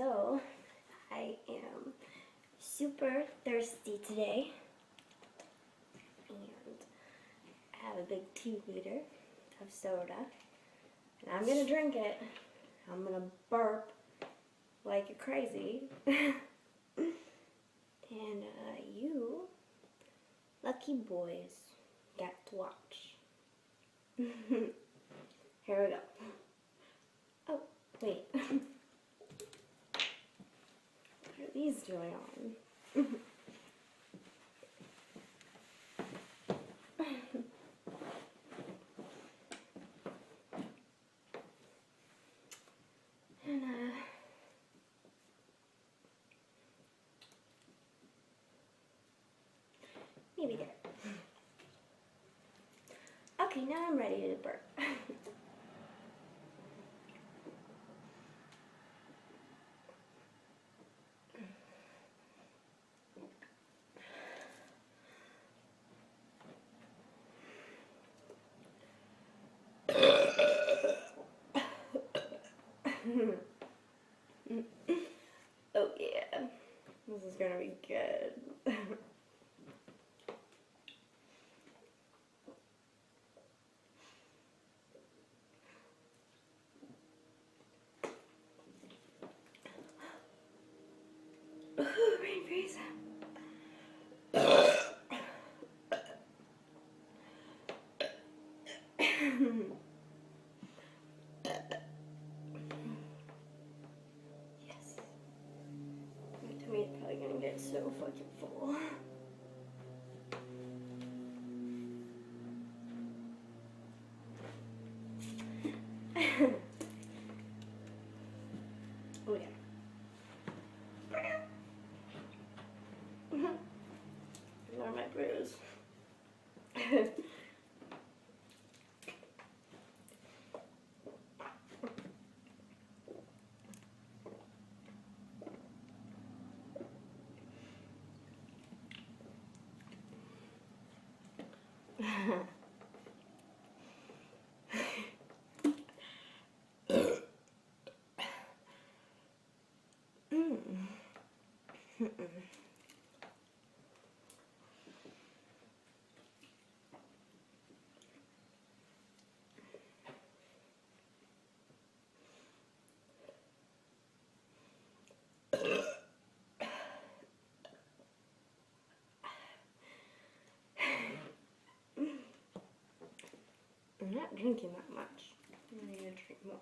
So, I am super thirsty today, and I have a big 2 liter of soda, and I'm gonna drink it. I'm gonna burp like crazy, and you lucky boys got to watch. Here we go. Oh, wait. What are these doing on? And maybe there. Okay, now I'm ready to burp. Oh yeah, this is gonna be good. Brain freeze. Yes. My tummy's probably gonna get so fucking full. Oh yeah. Ignore my bruise. I'm not drinking that much. I need to drink more.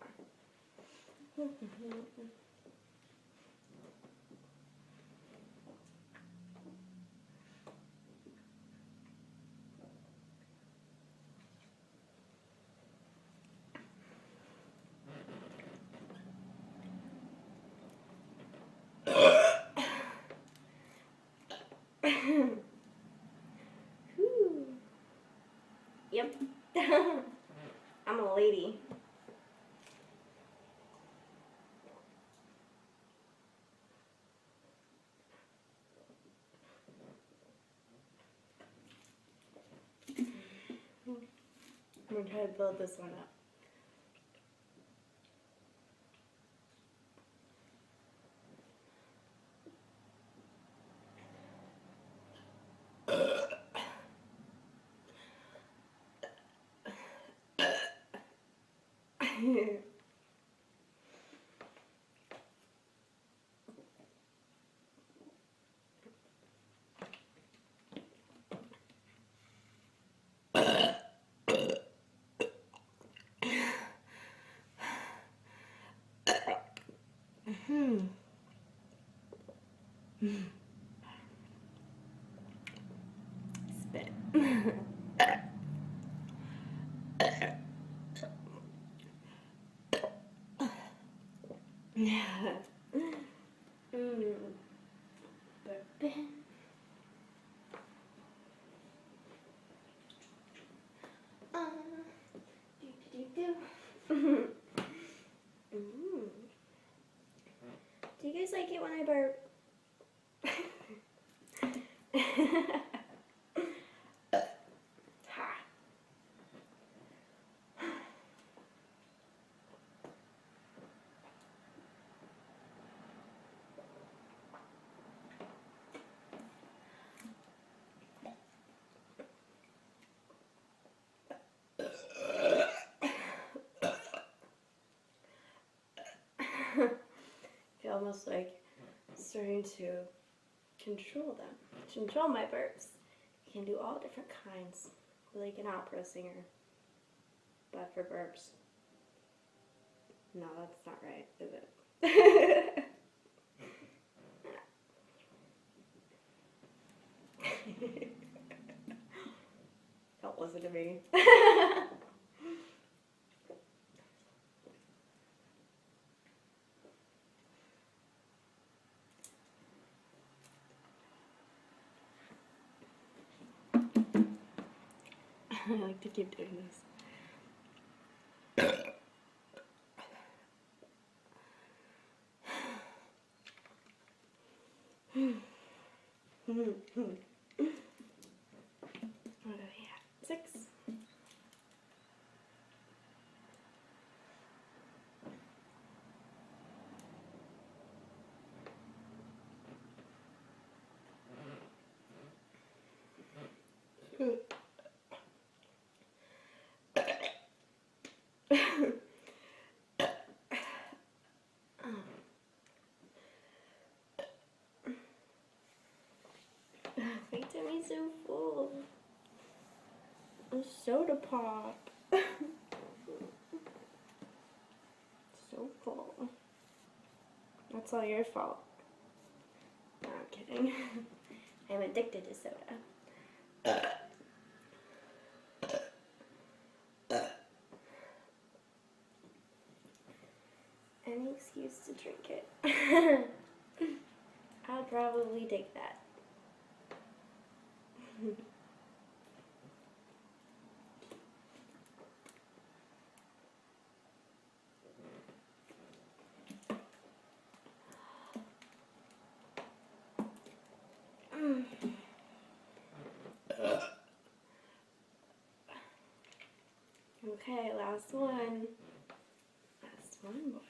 Yep. I'm a lady. I'm gonna try to build this one up. Spit. Burping. Do you guys like it when I burp? Ha. almost like starting to control them. Control my burps. You can do all different kinds, like an opera singer, but for burps. No, that's not right, is it? Don't listen to me. I like to keep doing this. What are we at? 6. My tummy's so full. A soda pop. So full. That's all your fault. No, I'm kidding. I'm addicted to soda. Any excuse to drink it. I'll probably take that. Okay, last one. Last one, boys.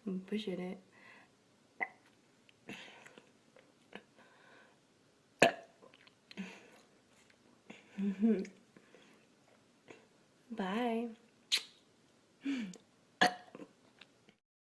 I'm pushing it. Bye.